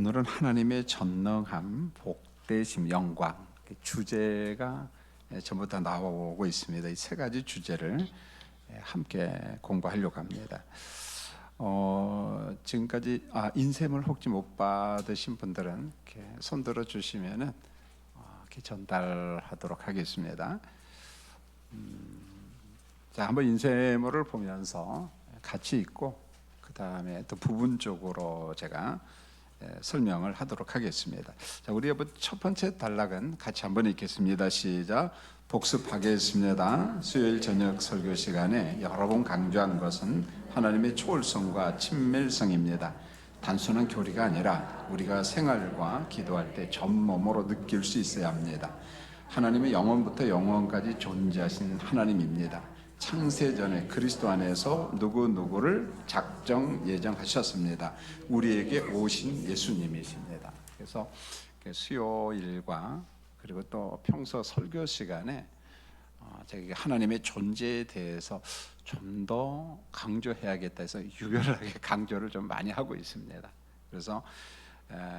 오늘은 하나님의 전능함, 복되심, 영광 주제가 전부 다 나오고 있습니다. 이 세 가지 주제를 함께 공부하려고 합니다. 지금까지 인셈을 혹시 못 받으신 분들은 이렇게 손 들어 주시면은 이렇게 전달하도록 하겠습니다. 자, 한번 인쇄물을 보면서 같이 읽고 그 다음에 또 부분적으로 제가 설명을 하도록 하겠습니다. 자, 우리 첫 번째 단락은 같이 한번 읽겠습니다. 시작. 복습하겠습니다. 수요일 저녁 설교 시간에 여러 번 강조한 것은 하나님의 초월성과 친밀성입니다. 단순한 교리가 아니라 우리가 생활과 기도할 때 전몸으로 느낄 수 있어야 합니다. 하나님의 영원부터 영원까지 존재하신 하나님입니다. 창세전에 그리스도 안에서 누구누구를 작정 예정하셨습니다. 우리에게 오신 예수님이십니다. 그래서 수요일과 그리고 또 평소 설교 시간에 제가 하나님의 존재에 대해서 좀 더 강조해야겠다 해서 유별나게 강조를 좀 많이 하고 있습니다. 그래서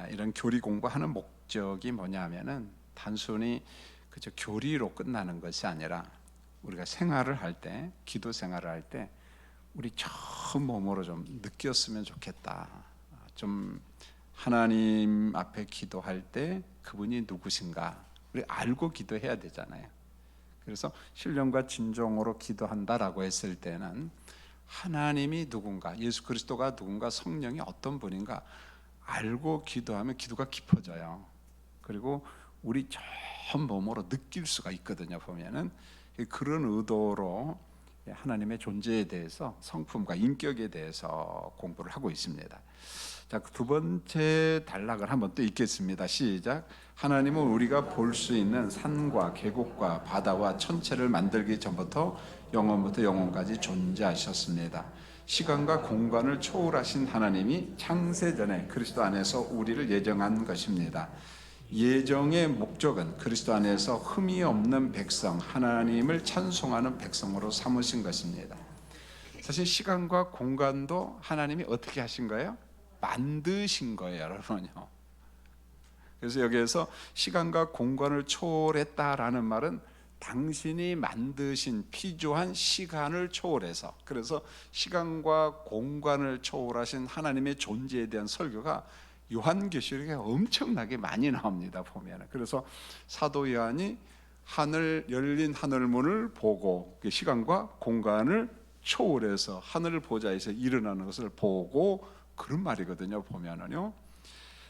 이런 교리 공부하는 목적이 뭐냐면은 단순히 그저 교리로 끝나는 것이 아니라 우리가 생활을 할 때, 기도 생활을 할 때 우리 전 몸으로 좀 느꼈으면 좋겠다. 좀 하나님 앞에 기도할 때 그분이 누구신가 우리 알고 기도해야 되잖아요. 그래서 신령과 진정으로 기도한다라고 했을 때는 하나님이 누군가, 예수 그리스도가 누군가, 성령이 어떤 분인가 알고 기도하면 기도가 깊어져요. 그리고 우리 전 몸으로 느낄 수가 있거든요. 보면은 그런 의도로 하나님의 존재에 대해서, 성품과 인격에 대해서 공부를 하고 있습니다. 자, 두 번째 단락을 한번 또 읽겠습니다. 시작. 하나님은 우리가 볼 수 있는 산과 계곡과 바다와 천체를 만들기 전부터 영원부터 영원까지 존재하셨습니다. 시간과 공간을 초월하신 하나님이 창세전에 그리스도 안에서 우리를 예정한 것입니다. 예정의 목적은 그리스도 안에서 흠이 없는 백성, 하나님을 찬송하는 백성으로 삼으신 것입니다. 사실 시간과 공간도 하나님이 어떻게 하신 거예요? 만드신 거예요, 여러분요. 그래서 여기에서 시간과 공간을 초월했다라는 말은 당신이 만드신 피조한 시간을 초월해서, 그래서 시간과 공간을 초월하신 하나님의 존재에 대한 설교가 요한계시록에 엄청나게 많이 나옵니다. 보면 그래서 사도 요한이 열린 하늘문을 보고 시간과 공간을 초월해서 하늘 보좌에서 일어나는 것을 보고 그런 말이거든요. 보면은요.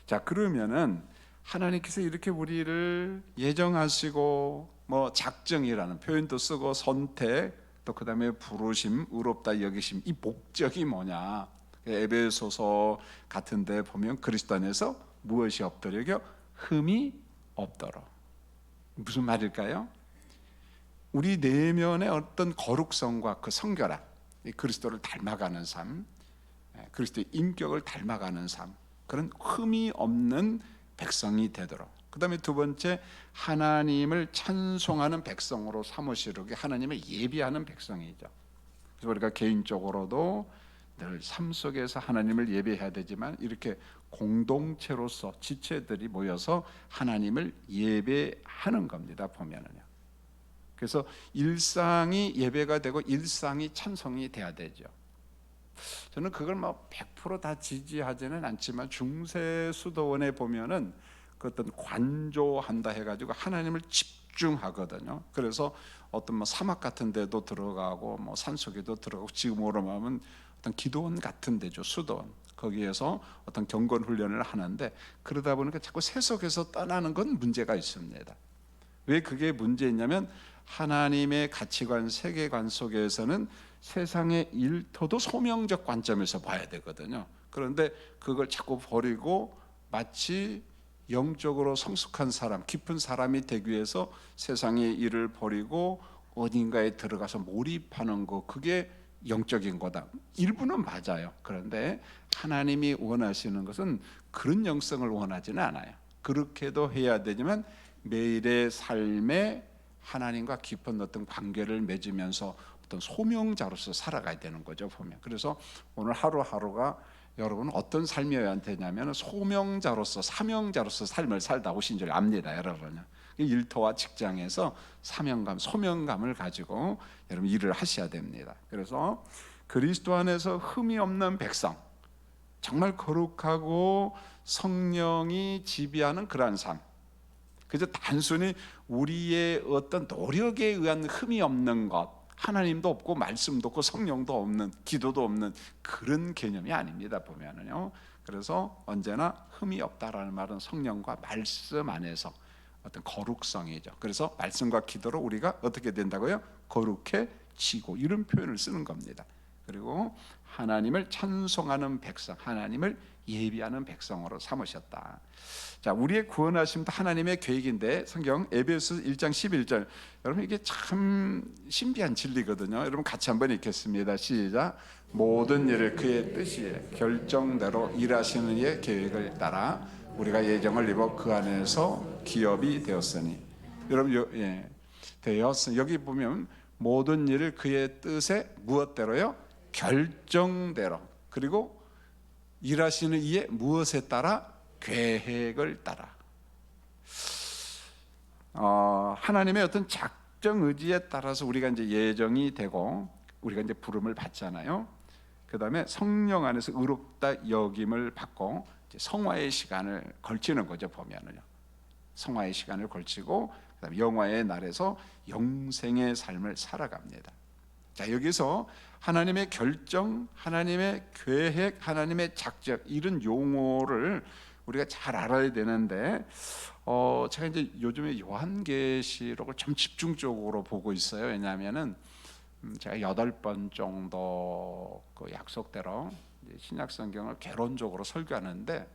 자, 그러면은 하나님께서 이렇게 우리를 예정하시고 뭐 작정이라는 표현도 쓰고 선택, 또 그 다음에 부르심, 의롭다 여기심, 이 목적이 뭐냐? 에베소서 같은 데 보면 그리스도 안에서 무엇이 없더라고요? 흠이 없더라. 무슨 말일까요? 우리 내면의 어떤 거룩성과 그 성결함, 그리스도를 닮아가는 삶, 그리스도의 인격을 닮아가는 삶, 그런 흠이 없는 백성이 되도록. 그 다음에 두 번째, 하나님을 찬송하는 백성으로 삼으시려고 하나님을 예비하는 백성이죠. 그래서 우리가 개인적으로도 늘 삶 속에서 하나님을 예배해야 되지만 이렇게 공동체로서 지체들이 모여서 하나님을 예배하는 겁니다. 보면은요. 그래서 일상이 예배가 되고 일상이 찬송이 돼야 되죠. 저는 그걸 100% 지지하지는 않지만 중세수도원에 보면은 그 어떤 관조한다 해가지고 하나님을 집중하거든요. 그래서 어떤 사막 같은 데도 들어가고 산속에도 들어가고, 지금으로 말하면 어떤 기도원 같은 데죠. 수도원. 거기에서 어떤 경건 훈련을 하는데 그러다 보니까 자꾸 세속에서 떠나는 건 문제가 있습니다. 왜 그게 문제냐면 하나님의 가치관, 세계관 속에서는 세상의 일터도 소명적 관점에서 봐야 되거든요. 그런데 그걸 자꾸 버리고 마치 영적으로 성숙한 사람, 깊은 사람이 되기 위해서 세상의 일을 버리고 어딘가에 들어가서 몰입하는 거, 그게 영적인 거다. 일부는 맞아요. 그런데 하나님이 원하시는 것은 그런 영성을 원하지는 않아요. 그렇게도 해야 되지만 매일의 삶에 하나님과 깊은 어떤 관계를 맺으면서 어떤 소명자로서 살아가야 되는 거죠. 보면. 그래서 오늘 하루하루가 여러분은 어떤 삶이어야 되냐면 소명자로서 사명자로서 삶을 살다 오신 줄 압니다. 여러분은 일터와 직장에서 사명감, 소명감을 가지고 여러분 일을 하셔야 됩니다. 그래서 그리스도 안에서 흠이 없는 백성, 정말 거룩하고 성령이 지배하는 그러한 삶, 그저 단순히 우리의 어떤 노력에 의한 흠이 없는 것, 하나님도 없고 말씀도 없고 성령도 없는, 기도도 없는 그런 개념이 아닙니다. 보면은요. 그래서 언제나 흠이 없다라는 말은 성령과 말씀 안에서 어떤 거룩성이죠. 그래서 말씀과 기도로 우리가 어떻게 된다고요? 거룩해지고, 이런 표현을 쓰는 겁니다. 그리고 하나님을 찬송하는 백성, 하나님을 예비하는 백성으로 삼으셨다. 자, 우리의 구원하심도 하나님의 계획인데, 성경 에베소 1장 11절, 여러분 이게 참 신비한 진리거든요. 여러분 같이 한번 읽겠습니다. 시작. 모든 일을 그의 뜻이에 결정대로 일하시는 이의 계획을 따라 우리가 예정을 입어 그 안에서 기업이 되었으니. 여러분 여기 보면 모든 일을 그의 뜻에 무엇대로요? 결정대로. 그리고 일하시는 이의 무엇에 따라? 계획을 따라. 하나님의 어떤 작정 의지에 따라서 우리가 이제 예정이 되고 우리가 이제 부름을 받잖아요. 그 다음에 성령 안에서 의롭다 여김을 받고 이제 성화의 시간을 걸치는 거죠. 보면은요, 성화의 시간을 걸치고 그다음에 영화의 날에서 영생의 삶을 살아갑니다. 자, 여기서 하나님의 결정, 하나님의 계획, 하나님의 작정, 이런 용어를 우리가 잘 알아야 되는데, 제가 이제 요즘에 요한계시록을 좀 집중적으로 보고 있어요. 왜냐하면은 제가 8번 정도 그 약속대로 신약성경을 개론적으로 설교하는데,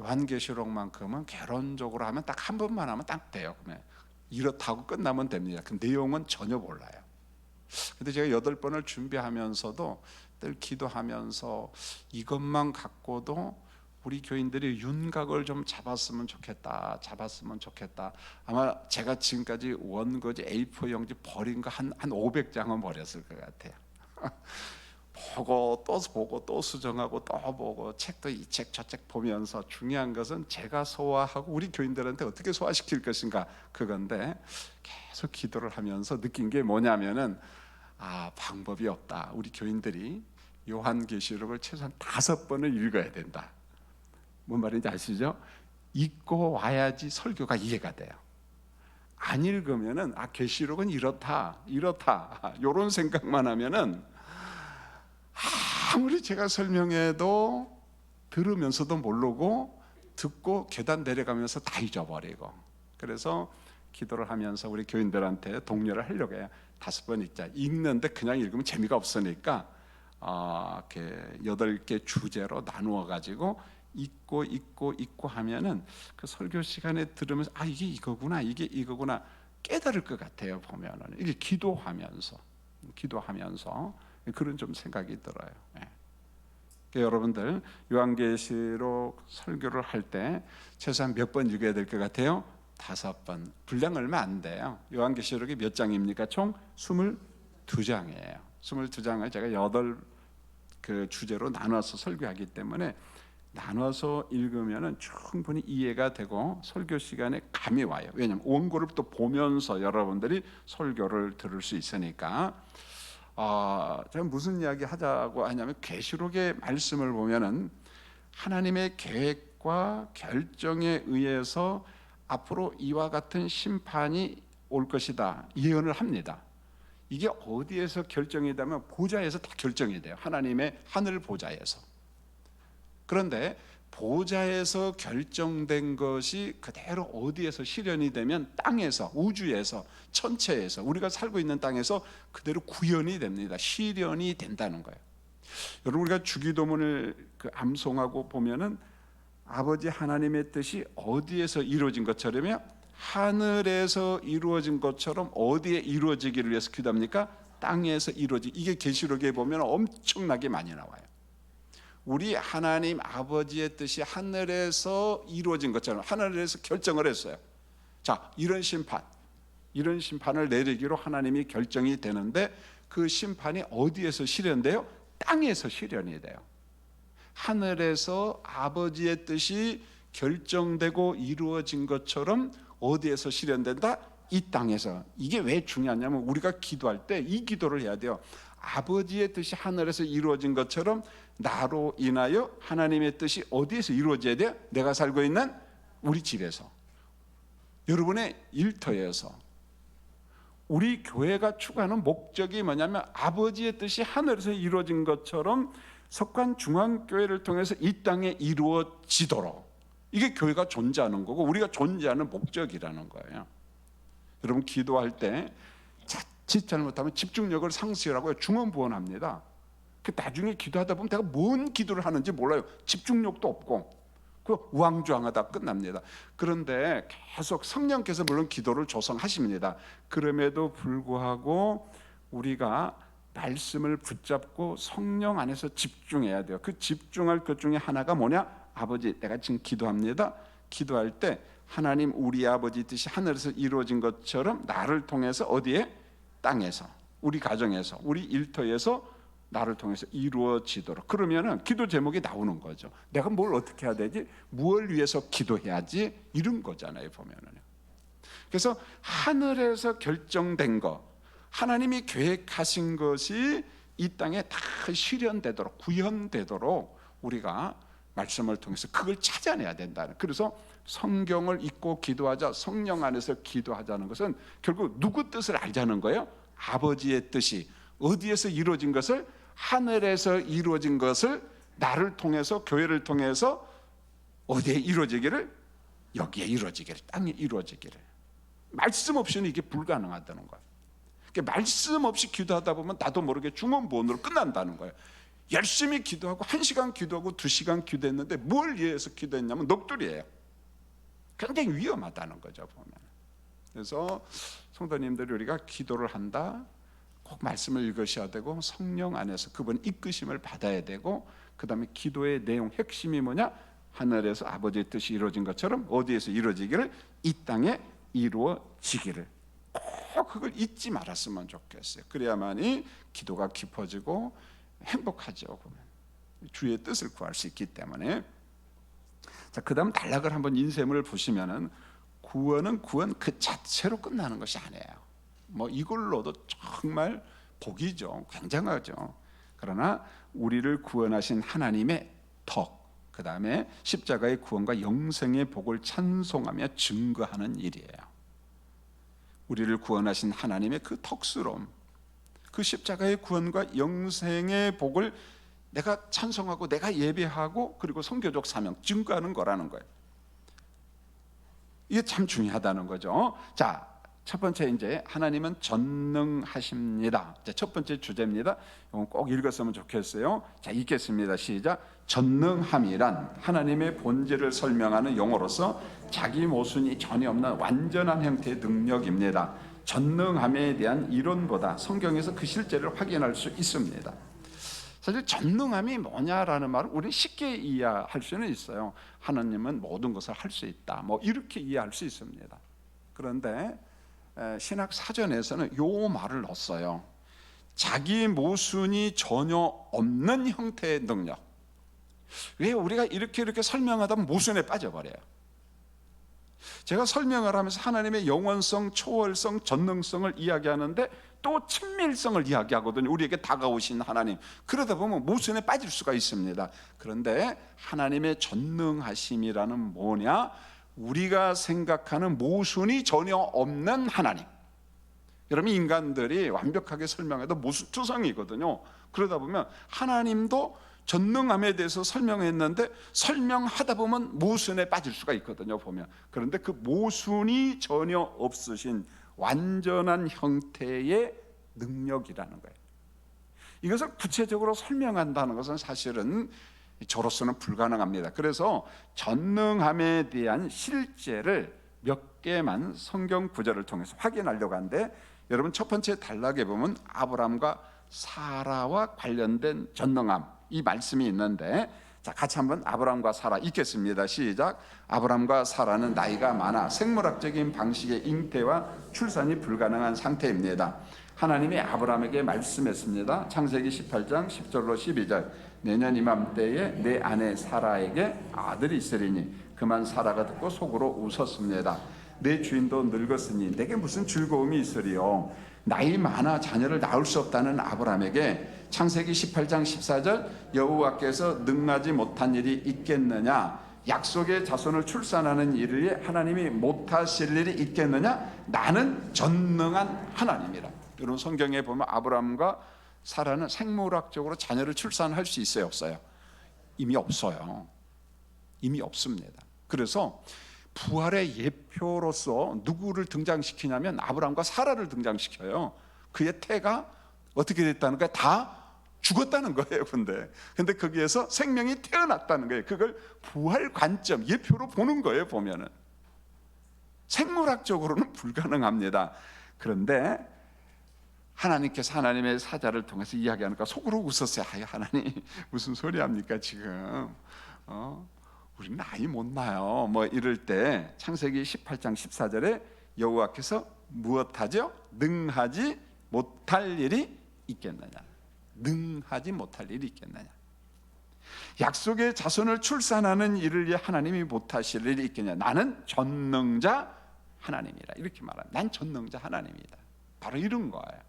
요한계시록만큼은 개론적으로 하면 딱 한 번만 하면 딱 돼요. 그러면 이렇다고 끝나면 됩니다. 그 내용은 전혀 몰라요. 근데 제가 8번을 준비하면서도 늘 기도하면서 이것만 갖고도 우리 교인들이 윤곽을 좀 잡았으면 좋겠다. 아마 제가 지금까지 원고지 A4 용지 버린 거 한 500장은 버렸을 것 같아요. 보고 또 수정하고 또 보고, 책도 이 책 저 책 보면서 중요한 것은 제가 소화하고 우리 교인들한테 어떻게 소화시킬 것인가, 그건데 계속 기도를 하면서 느낀 게 뭐냐면은, 방법이 없다. 우리 교인들이 요한계시록을 최소한 5번을 읽어야 된다. 뭔 말인지 아시죠? 읽고 와야지 설교가 이해가 돼요. 안 읽으면은 계시록은 이렇다 이런 생각만 하면은 아무리 제가 설명해도 들으면서도 모르고, 듣고 계단 내려가면서 다 잊어버리고. 그래서 기도를 하면서 우리 교인들한테 독려를 하려고 해요. 5번 읽자. 읽는데 그냥 읽으면 재미가 없으니까 이렇게 8개 주제로 나누어 가지고 읽고 하면은 그 설교 시간에 들으면서 이게 이거구나 깨달을 것 같아요. 보면은 이게 기도하면서 그런 좀 생각이 들어요. 그러니까 여러분들 요한계시록 설교를 할 때 최소한 몇 번 읽어야 될 것 같아요? 5번. 분량 얼마 안 돼요. 요한계시록이 몇 장입니까? 총 22장이에요. 22장을 제가 8 주제로 나눠서 설교하기 때문에 나눠서 읽으면 충분히 이해가 되고 설교 시간에 감이 와요. 왜냐하면 원고를 또 보면서 여러분들이 설교를 들을 수 있으니까. 제가 무슨 이야기 하자고 하냐면, 계시록의 말씀을 보면은 하나님의 계획과 결정에 의해서 앞으로 이와 같은 심판이 올 것이다 예언을 합니다. 이게 어디에서 결정이 되면 보좌에서 다 결정이 돼요. 하나님의 하늘 보좌에서. 그런데 보좌에서 결정된 것이 그대로 어디에서 실현이 되면 땅에서, 우주에서, 천체에서, 우리가 살고 있는 땅에서 그대로 구현이 됩니다. 실현이 된다는 거예요. 여러분, 우리가 주기도문을 암송하고 보면은 아버지 하나님의 뜻이 어디에서 이루어진 것처럼요, 하늘에서 이루어진 것처럼 어디에 이루어지기를 위해서 기도합니까? 땅에서 이루어지. 이게 계시록에 보면 엄청나게 많이 나와요. 우리 하나님 아버지의 뜻이 하늘에서 이루어진 것처럼 하늘에서 결정을 했어요. 자, 이런 심판을 내리기로 하나님이 결정이 되는데, 그 심판이 어디에서 실현돼요? 땅에서 실현이 돼요. 하늘에서 아버지의 뜻이 결정되고 이루어진 것처럼 어디에서 실현된다? 이 땅에서. 이게 왜 중요하냐면 우리가 기도할 때 이 기도를 해야 돼요. 아버지의 뜻이 하늘에서 이루어진 것처럼 나로 인하여 하나님의 뜻이 어디에서 이루어져야 돼요? 내가 살고 있는 우리 집에서, 여러분의 일터에서. 우리 교회가 추구하는 목적이 뭐냐면 아버지의 뜻이 하늘에서 이루어진 것처럼 석관중앙교회를 통해서 이 땅에 이루어지도록, 이게 교회가 존재하는 거고 우리가 존재하는 목적이라는 거예요. 여러분 기도할 때 자칫 잘못하면 집중력을 상실하고 중언부언합니다. 나중에 기도하다 보면 내가 뭔 기도를 하는지 몰라요. 집중력도 없고 우왕좌왕하다 끝납니다. 그런데 계속 성령께서 물론 기도를 조성하십니다. 그럼에도 불구하고 우리가 말씀을 붙잡고 성령 안에서 집중해야 돼요. 그 집중할 것 중에 하나가 뭐냐? 아버지, 내가 지금 기도합니다. 기도할 때 하나님 우리 아버지 뜻이 하늘에서 이루어진 것처럼 나를 통해서 어디에? 땅에서, 우리 가정에서, 우리 일터에서 나를 통해서 이루어지도록. 그러면은 기도 제목이 나오는 거죠. 내가 뭘 어떻게 해야 되지? 무엇을 위해서 기도해야지? 이런 거잖아요, 보면은. 그래서 하늘에서 결정된 거, 하나님이 계획하신 것이 이 땅에 다 실현되도록, 구현되도록 우리가 말씀을 통해서 그걸 찾아내야 된다는. 그래서 성경을 읽고 기도하자, 성령 안에서 기도하자는 것은 결국 누구 뜻을 알자는 거예요? 아버지의 뜻이 어디에서 이루어진 것을, 하늘에서 이루어진 것을 나를 통해서, 교회를 통해서 어디에 이루어지기를? 여기에 이루어지기를, 땅에 이루어지기를. 말씀 없이는 이게 불가능하다는 거예요. 그러니까 말씀 없이 기도하다 보면 나도 모르게 중언부언으로 끝난다는 거예요. 열심히 기도하고 1시간 기도하고 2시간 기도했는데 뭘 위해서 기도했냐면 넋두리예요. 굉장히 위험하다는 거죠, 보면. 그래서 성도님들이 우리가 기도를 한다, 꼭 말씀을 읽으셔야 되고 성령 안에서 그분 이끄심을 받아야 되고, 그 다음에 기도의 내용 핵심이 뭐냐? 하늘에서 아버지의 뜻이 이루어진 것처럼 어디에서 이루어지기를? 이 땅에 이루어지기를. 꼭 그걸 잊지 말았으면 좋겠어요. 그래야만이 기도가 깊어지고 행복하죠, 보면. 주의 뜻을 구할 수 있기 때문에. 자, 그 다음 단락을 한번 인쇄물을 보시면은 구원은 구원 그 자체로 끝나는 것이 아니에요. 뭐 이걸로도 정말 복이죠. 굉장하죠. 그러나 우리를 구원하신 하나님의 덕, 그 다음에 십자가의 구원과 영생의 복을 찬송하며 증거하는 일이에요. 우리를 구원하신 하나님의 그 덕스러움, 그 십자가의 구원과 영생의 복을 내가 찬송하고 내가 예배하고 그리고 선교적 사명 증거하는 거라는 거예요. 이게 참 중요하다는 거죠. 자, 첫 번째 이제 하나님은 전능하십니다. 자, 첫 번째 주제입니다. 이건 꼭 읽었으면 좋겠어요. 자, 읽겠습니다. 시작. 전능함이란 하나님의 본질을 설명하는 용어로서 자기 모순이 전혀 없는 완전한 형태의 능력입니다. 전능함에 대한 이론보다 성경에서 그 실제를 확인할 수 있습니다. 사실 전능함이 뭐냐라는 말은 우리는 쉽게 이해할 수는 있어요. 하나님은 모든 것을 할 수 있다, 뭐 이렇게 이해할 수 있습니다. 그런데 신학 사전에서는 요 말을 넣었어요. 자기 모순이 전혀 없는 형태의 능력. 왜 우리가 이렇게 설명하다 보면 모순에 빠져버려요. 제가 설명을 하면서 하나님의 영원성, 초월성, 전능성을 이야기하는데 또 친밀성을 이야기하거든요. 우리에게 다가오신 하나님. 그러다 보면 모순에 빠질 수가 있습니다. 그런데 하나님의 전능하심이라는 뭐냐? 우리가 생각하는 모순이 전혀 없는 하나님. 여러분, 인간들이 완벽하게 설명해도 모순투성이거든요. 그러다 보면 하나님도 전능함에 대해서 설명했는데 설명하다 보면 모순에 빠질 수가 있거든요, 보면. 그런데 그 모순이 전혀 없으신 완전한 형태의 능력이라는 거예요. 이것을 구체적으로 설명한다는 것은 사실은 저로서는 불가능합니다. 그래서 전능함에 대한 실제를 몇 개만 성경 구절을 통해서 확인하려고 하는데, 여러분 첫 번째 단락에 보면 아브라함과 사라와 관련된 전능함, 이 말씀이 있는데, 자, 같이 한번 아브라함과 사라 읽겠습니다. 시작. 아브라함과 사라는 나이가 많아 생물학적인 방식의 잉태와 출산이 불가능한 상태입니다. 하나님이 아브라함에게 말씀했습니다. 창세기 18장 10절로 12절. 내년 이맘때에 내 아내 사라에게 아들이 있으리니 그만 사라가 듣고 속으로 웃었습니다. 내 주인도 늙었으니 내게 무슨 즐거움이 있으리요. 나이 많아 자녀를 낳을 수 없다는 아브라함에게 창세기 18장 14절 여호와께서 능하지 못한 일이 있겠느냐, 약속의 자손을 출산하는 일을 하나님이 못하실 일이 있겠느냐, 나는 전능한 하나님이라. 여러분 성경에 보면 아브라함과 사라는 생물학적으로 자녀를 출산할 수 있어요, 없어요? 이미 없어요. 이미 없습니다. 그래서 부활의 예표로서 누구를 등장시키냐면 아브라함과 사라를 등장시켜요. 그의 태가 어떻게 됐다는 거야? 다 죽었다는 거예요. 근데 거기에서 생명이 태어났다는 거예요. 그걸 부활 관점, 예표로 보는 거예요. 보면은 생물학적으로는 불가능합니다. 그런데 하나님께서 하나님의 사자를 통해서 이야기하니까 속으로 웃었어요. 아유, 하나님 무슨 소리 합니까 지금? 우리 나이 못 나요. 뭐 이럴 때 창세기 18장 14절에 여호와께서 무엇하죠? 능하지 못할 일이 있겠느냐? 능하지 못할 일이 있겠느냐? 약속의 자손을 출산하는 일을 위해 하나님이 못하실 일이 있겠냐? 나는 전능자 하나님이라. 이렇게 말합니다. 난 전능자 하나님이다. 바로 이런 거예요.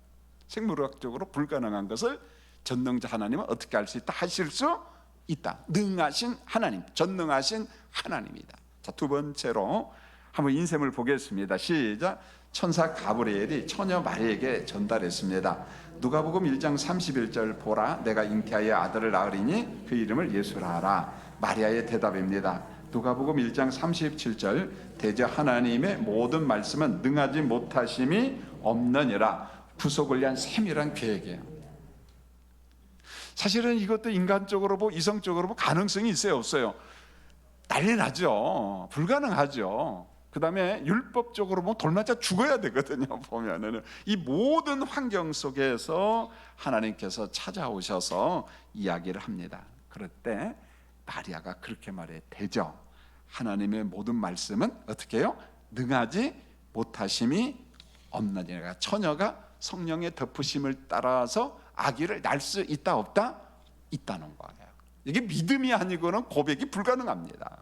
생물학적으로 불가능한 것을 전능자 하나님은 어떻게 할 수 있다? 하실 수 있다. 능하신 하나님, 전능하신 하나님이다. 자, 두 번째로 한번 인셈을 보겠습니다. 시작. 천사 가브리엘이 처녀 마리에게 전달했습니다. 누가복음 1장 31절 보라, 내가 잉태하여 아들을 낳으리니 그 이름을 예수라 하라. 마리아의 대답입니다. 누가복음 1장 37절 대저 하나님의 모든 말씀은 능하지 못하심이 없느니라. 구속을 위한 세밀한 계획이에요. 사실은 이것도 인간적으로 보고 이성적으로 보고 가능성이 있어요, 없어요? 난리 나죠. 불가능하죠. 그 다음에 율법적으로 보면 돌맞아 죽어야 되거든요. 보면은 이 모든 환경 속에서 하나님께서 찾아오셔서 이야기를 합니다. 그럴 때 마리아가 그렇게 말해. 대저 하나님의 모든 말씀은 어떻게 해요? 능하지 못하심이 없느니라. 처녀가 성령의 덮으심을 따라서 아기를 낳을 수 있다 없다? 있다는 거예요. 이게 믿음이 아니고는 고백이 불가능합니다.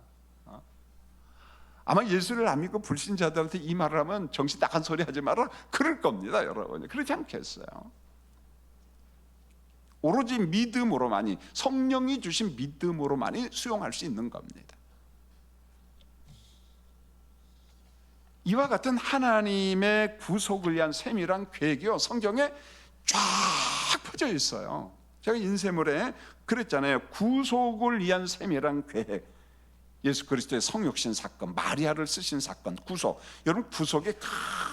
아마 예수를 안 믿고 불신자들한테 이 말을 하면 정신 나간 소리 하지 마라 그럴 겁니다, 여러분. 그렇지 않겠어요? 오로지 믿음으로만이, 성령이 주신 믿음으로만이 수용할 수 있는 겁니다. 이와 같은 하나님의 구속을 위한 세밀한 계획이요, 성경에 쫙 퍼져 있어요. 제가 인쇄물에 그랬잖아요. 구속을 위한 세밀한 계획. 예수 그리스도의 성육신 사건, 마리아를 쓰신 사건, 구속. 여러분 구속의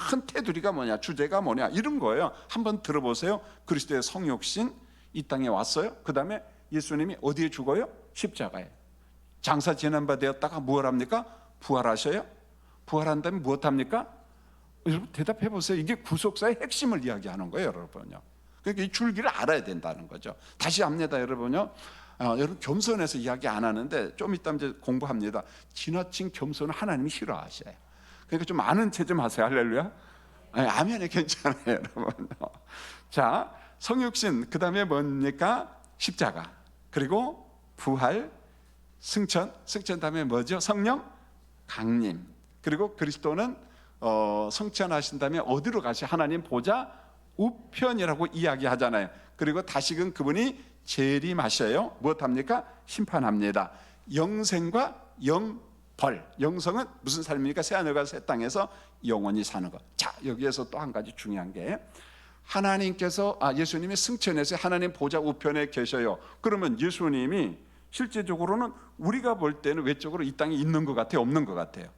큰 테두리가 뭐냐, 주제가 뭐냐, 이런 거예요. 한번 들어보세요. 그리스도의 성육신 이 땅에 왔어요. 그 다음에 예수님이 어디에 죽어요? 십자가에. 장사 지난 바 되었다가 무엇 합니까? 부활하셔요. 부활한 다음에 무엇 합니까? 여러분 대답해 보세요. 이게 구속사의 핵심을 이야기하는 거예요, 여러분요. 그러니까 이 줄기를 알아야 된다는 거죠. 다시 합니다, 여러분요. 여러분 겸손해서 이야기 안 하는데 좀 이따 이제 공부합니다. 지나친 겸손은 하나님이 싫어하셔요. 그러니까 좀 아는 체 좀 하세요. 할렐루야. 아멘이 괜찮아요, 여러분. 자, 성육신, 그 다음에 뭡니까? 십자가, 그리고 부활, 승천 다음에 뭐죠? 성령 강림. 그리고 그리스도는 성천하신 다음에 어디로 가시? 하나님 보좌 우편이라고 이야기하잖아요. 그리고 다시금 그분이 재림하셔요. 무엇합니까? 심판합니다. 영생과 영벌. 영성은 무슨 삶입니까? 새하늘과 새 땅에서 영원히 사는 것. 자, 여기에서 또 한 가지 중요한 게, 하나님께서 예수님이 승천해서 하나님 보좌 우편에 계셔요. 그러면 예수님이 실제적으로는 우리가 볼 때는 외적으로 이 땅에 있는 것 같아요, 없는 것 같아요?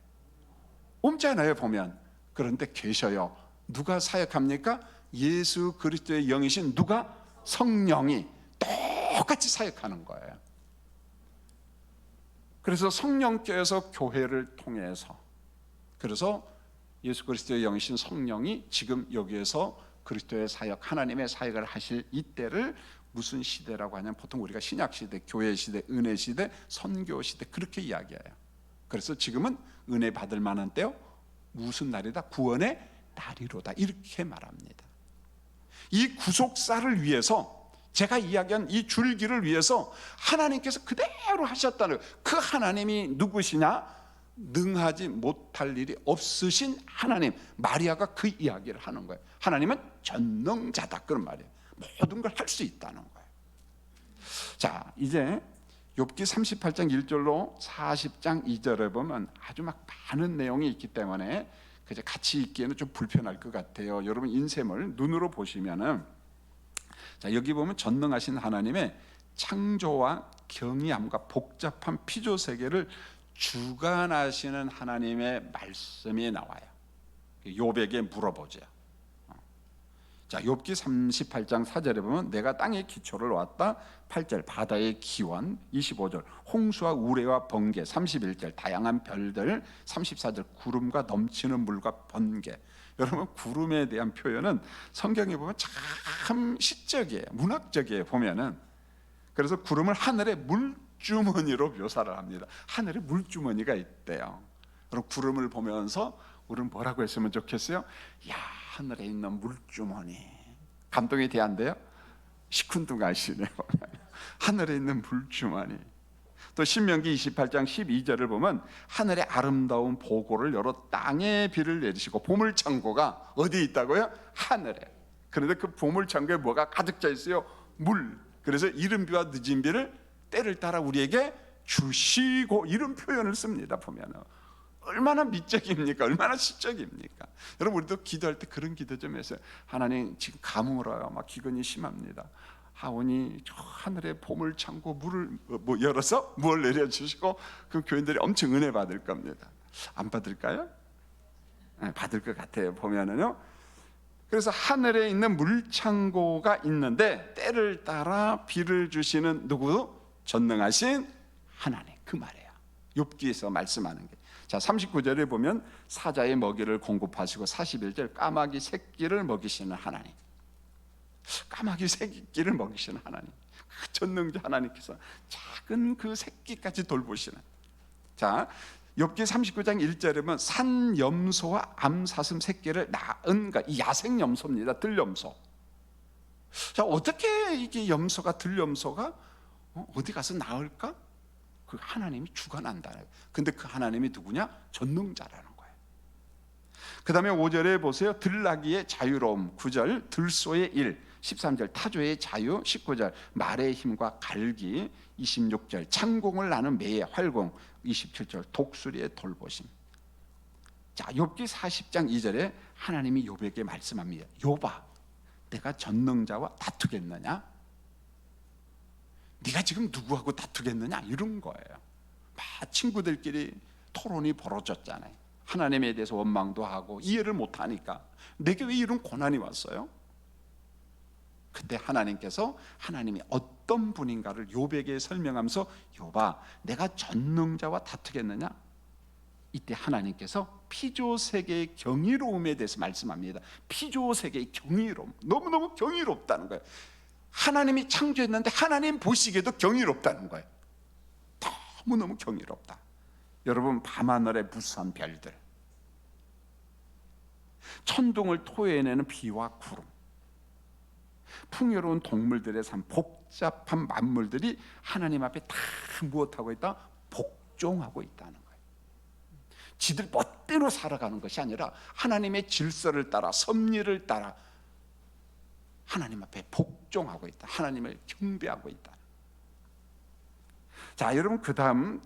없잖아요, 보면. 그런데 계셔요. 누가 사역합니까? 예수 그리스도의 영이신 누가? 성령이 똑같이 사역하는 거예요. 그래서 성령께서 교회를 통해서, 그래서 예수 그리스도의 영이신 성령이 지금 여기에서 그리스도의 사역, 하나님의 사역을 하실 이때를 무슨 시대라고 하냐면 보통 우리가 신약 시대, 교회 시대, 은혜 시대, 선교 시대 그렇게 이야기해요. 그래서 지금은 은혜 받을 만한 때요, 무슨 날이다? 구원의 날이로다, 이렇게 말합니다. 이 구속사를 위해서 제가 이야기한 이 줄기를 위해서 하나님께서 그대로 하셨다는 거예요. 그 하나님이 누구시냐? 능하지 못할 일이 없으신 하나님. 마리아가 그 이야기를 하는 거예요. 하나님은 전능자다, 그런 말이에요. 모든 걸 할 수 있다는 거예요. 자, 이제 욥기 38장 1절로 40장 2절에 보면 아주 막 많은 내용이 있기 때문에 그저 같이 읽기에는 좀 불편할 것 같아요. 여러분 인셈을 눈으로 보시면은, 자, 여기 보면 전능하신 하나님의 창조와 경이함과 복잡한 피조 세계를 주관하시는 하나님의 말씀이 나와요. 욥에게 물어보죠. 자, 욥기 38장 4절에 보면 내가 땅의 기초를 놓았다. 8절 바다의 기원, 25절 홍수와 우레와 번개, 31절 다양한 별들, 34절 구름과 넘치는 물과 번개. 여러분, 구름에 대한 표현은 성경에 보면 참 시적이에요. 문학적이에요. 보면은. 그래서 구름을 하늘의 물주머니로 묘사를 합니다. 하늘에 물주머니가 있대요. 그럼 구름을 보면서 우리는 뭐라고 했으면 좋겠어요? 야, 하늘에 있는 물주머니. 감동이 돼안돼요? 시큰둥하시네요. 하늘에 있는 물주머니. 또 신명기 28장 12절을 보면 하늘의 아름다운 보고를 열어 땅에 비를 내리시고 보물창고가 어디에 있다고요? 하늘에. 그런데 그 보물창고에 뭐가 가득 차 있어요? 물. 그래서 이른 비와 늦은 비를 때를 따라 우리에게 주시고, 이런 표현을 씁니다. 보면 얼마나 미적입니까? 얼마나 시적입니까? 여러분, 우리도 기도할 때 그런 기도 좀 해서, 하나님 지금 가뭄을 와요. 막 기근이 심합니다. 하오니 저 하늘에 보물 창고 물을 열어서 뭘 내려주시고, 그 교인들이 엄청 은혜 받을 겁니다. 안 받을까요? 네, 받을 것 같아요. 보면은요. 그래서 하늘에 있는 물창고가 있는데 때를 따라 비를 주시는 누구? 전능하신 하나님, 그 말이에요. 욥기에서 말씀하는 게. 자, 39절에 보면 사자의 먹이를 공급하시고, 41절 까마귀 새끼를 먹이시는 하나님. 까마귀 새끼를 먹이시는 하나님, 그 전능자 하나님께서 작은 그 새끼까지 돌보시는. 자, 욥기 39장 1절에 보면 산염소와 암사슴 새끼를 낳은, 이 야생염소입니다. 들염소. 자, 어떻게 이게 염소가, 들염소가 어디 가서 나을까? 그 하나님이 주관한다는. 근데 그 하나님이 누구냐? 전능자라는 거예요. 그 다음에 5절에 보세요. 들나귀의 자유로움, 9절 들소의 일, 13절 타조의 자유, 19절 말의 힘과 갈기, 26절 창공을 나는 매의 활공, 27절 독수리의 돌보심. 자, 욥기 40장 2절에 하나님이 욥에게 말씀합니다. 욥아, 내가 전능자와 다투겠느냐? 네가 지금 누구하고 다투겠느냐? 이런 거예요. 막 친구들끼리 토론이 벌어졌잖아요. 하나님에 대해서 원망도 하고 이해를 못하니까 내게 왜 이런 고난이 왔어요? 그때 하나님께서 하나님이 어떤 분인가를 욥에게 설명하면서, 욥아, 내가 전능자와 다투겠느냐? 이때 하나님께서 피조세계의 경이로움에 대해서 말씀합니다. 피조세계의 경이로움, 너무너무 경이롭다는 거예요. 하나님이 창조했는데 하나님 보시기에도 경이롭다는 거예요. 너무너무 경이롭다. 여러분, 밤하늘의 무수한 별들, 천둥을 토해내는 비와 구름, 풍요로운 동물들의 삶, 복잡한 만물들이 하나님 앞에 다 무엇하고 있다? 복종하고 있다는 거예요. 지들 멋대로 살아가는 것이 아니라 하나님의 질서를 따라, 섭리를 따라 하나님 앞에 복종하고 있다. 하나님을 경배하고 있다. 자, 여러분, 그 다음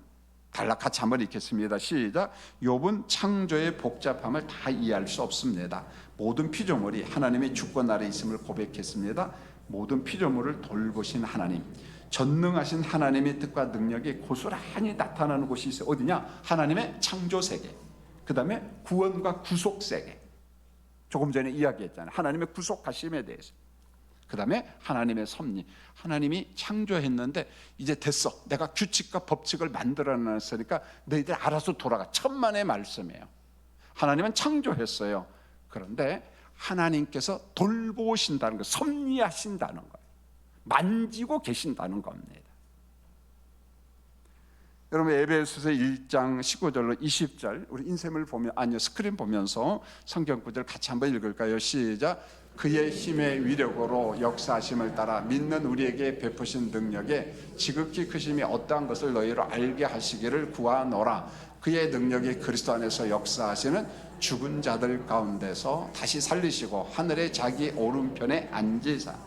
단락 같이 한번 읽겠습니다. 시작. 욥은 창조의 복잡함을 다 이해할 수 없습니다. 모든 피조물이 하나님의 주권 아래 있음을 고백했습니다. 모든 피조물을 돌보신 하나님, 전능하신 하나님의 뜻과 능력이 고스란히 나타나는 곳이 있어요. 어디냐? 하나님의 창조 세계, 그 다음에 구원과 구속 세계. 조금 전에 이야기했잖아요. 하나님의 구속하심에 대해서. 그 다음에 하나님의 섭리. 하나님이 창조했는데 이제 됐어, 내가 규칙과 법칙을 만들어놨으니까 너희들 알아서 돌아가. 천만의 말씀이에요. 하나님은 창조했어요. 그런데 하나님께서 돌보신다는 거, 섭리하신다는 거예요. 만지고 계신다는 겁니다. 여러분, 에베소서 1장 19절로 20절 우리 인셈을 보면, 아니요, 스크린 보면서 성경 구절 같이 한번 읽을까요? 시작. 그의 힘의 위력으로 역사하심을 따라 믿는 우리에게 베푸신 능력에 지극히 크심이 어떠한 것을 너희로 알게 하시기를 구하노라. 그의 능력이 그리스도 안에서 역사하시는 죽은 자들 가운데서 다시 살리시고 하늘에 자기 오른편에 앉으사.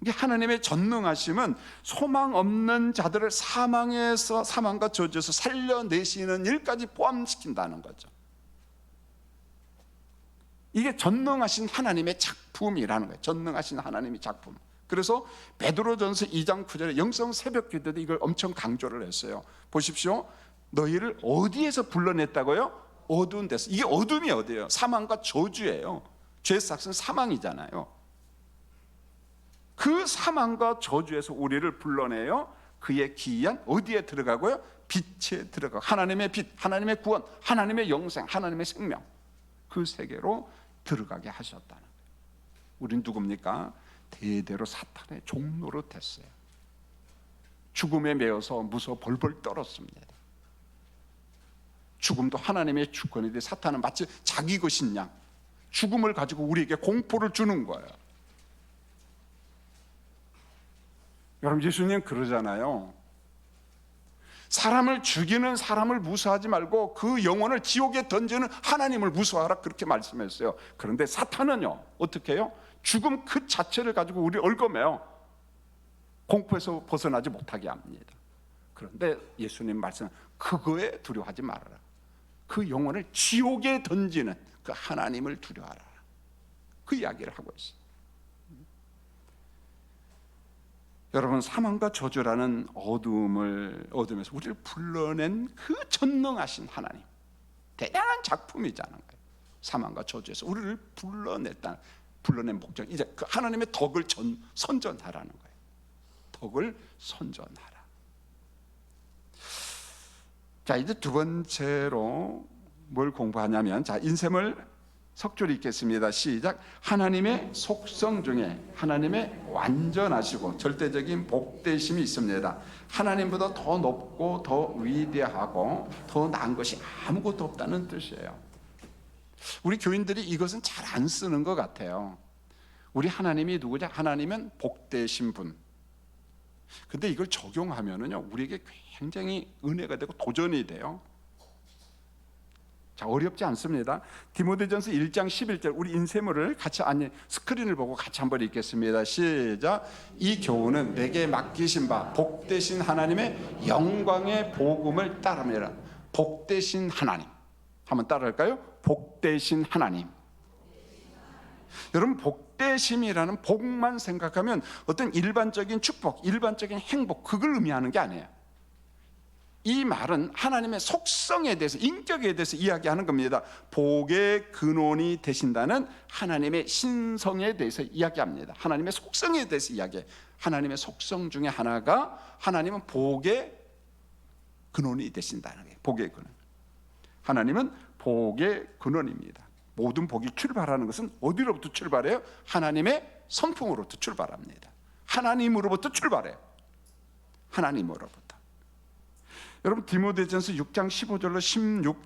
이게 하나님의 전능하심은 소망 없는 자들을 사망에서, 사망과 저주에서 살려내시는 일까지 포함시킨다는 거죠. 이게 전능하신 하나님의 작품이라는 거예요. 전능하신 하나님의 작품. 그래서 베드로전서 2장 9절에 영성 새벽 기도 때 이걸 엄청 강조를 했어요. 보십시오. 너희를 어디에서 불러냈다고요? 어두운 데서. 이게 어둠이 어디예요? 사망과 저주예요. 죄의 삭은 사망이잖아요. 그 사망과 저주에서 우리를 불러내요. 그의 기이한 어디에 들어가고요? 빛에 들어가고, 하나님의 빛, 하나님의 구원, 하나님의 영생, 하나님의 생명, 그 세계로 들어가게 하셨다는 거예요. 우린 누굽니까? 대대로 사탄의 종노릇 했어요. 죽음에 매여서 무서워 벌벌 떨었습니다. 죽음도 하나님의 주권인데 사탄은 마치 자기 것인 양 죽음을 가지고 우리에게 공포를 주는 거예요. 여러분, 예수님 그러잖아요. 사람을 죽이는 사람을 무서워하지 말고 그 영혼을 지옥에 던지는 하나님을 무서워하라, 그렇게 말씀했어요. 그런데 사탄은요, 어떻게 해요? 죽음 그 자체를 가지고 우리 얽어매요. 공포에서 벗어나지 못하게 합니다. 그런데 예수님 말씀, 그거에 두려워하지 말아라. 그 영혼을 지옥에 던지는 그 하나님을 두려워하라, 그 이야기를 하고 있어요. 여러분, 사망과 저주라는 어둠에서 우리를 불러낸 그 전능하신 하나님, 대단한 작품이자는 거예요. 사망과 저주에서 우리를 불러낸 목적, 이제 그 하나님의 덕을 선전하라는 거예요. 덕을 선전하라. 자, 이제 두 번째로 뭘 공부하냐면, 자, 인셈을 석줄 읽겠습니다. 시작. 하나님의 속성 중에 하나님의 완전하시고 절대적인 복되심이 있습니다. 하나님보다 더 높고 더 위대하고 더 나은 것이 아무것도 없다는 뜻이에요. 우리 교인들이 이것은 잘 안 쓰는 것 같아요. 우리 하나님이 누구냐? 하나님은 복되신 분. 근데 이걸 적용하면은요, 우리에게 굉장히 은혜가 되고 도전이 돼요. 자, 어렵지 않습니다. 디모데전서 1장 11절, 우리 인쇄물을 같이 스크린을 보고 같이 한번 읽겠습니다. 시작. 이 교훈은 내게 맡기신 바 복되신 하나님의 영광의 복음을 따릅니다. 복되신 하나님, 한번 따라할까요? 복되신 하나님. 여러분, 복되심이라는 복만 생각하면 어떤 일반적인 축복, 일반적인 행복, 그걸 의미하는 게 아니에요. 이 말은 하나님의 속성에 대해서, 인격에 대해서 이야기하는 겁니다. 복의 근원이 되신다는 하나님의 신성에 대해서 이야기합니다. 하나님의 속성에 대해서 이야기해요. 하나님의 속성 중에 하나가 하나님은 복의 근원이 되신다는 거예요. 복의 근원. 하나님은 복의 근원입니다. 모든 복이 출발하는 것은 어디로부터 출발해요? 하나님의 성품으로부터 출발합니다. 하나님으로부터 출발해요. 하나님으로부터. 여러분, 디모데전서 6장 15절로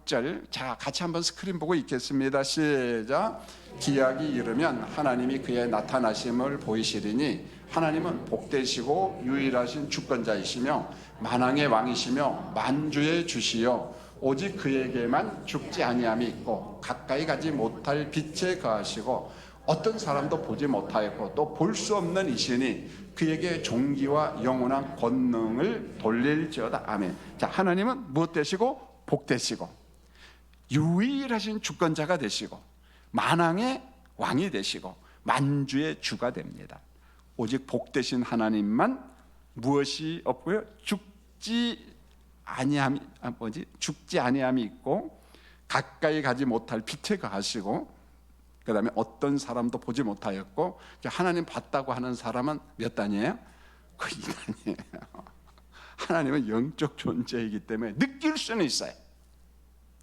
16절, 자, 같이 한번 스크린 보고 읽겠습니다. 시작. 기약이 이르면 하나님이 그의 나타나심을 보이시리니 하나님은 복되시고 유일하신 주권자이시며 만왕의 왕이시며 만주의 주시여 오직 그에게만 죽지 아니함이 있고 가까이 가지 못할 빛에 거하시고 어떤 사람도 보지 못하였고 또 볼 수 없는 이시니 그에게 존귀와 영원한 권능을 돌릴지어다. 아멘. 자, 하나님은 무엇 되시고? 복 되시고 유일하신 주권자가 되시고 만왕의 왕이 되시고 만주의 주가 됩니다. 오직 복 되신 하나님만 무엇이 없고요? 죽지 아니함이 있고 가까이 가지 못할 빛에 거하시고, 그 다음에 어떤 사람도 보지 못하였고, 하나님 봤다고 하는 사람은 몇 단이에요? 그 이단이에요. 하나님은 영적 존재이기 때문에 느낄 수는 있어요.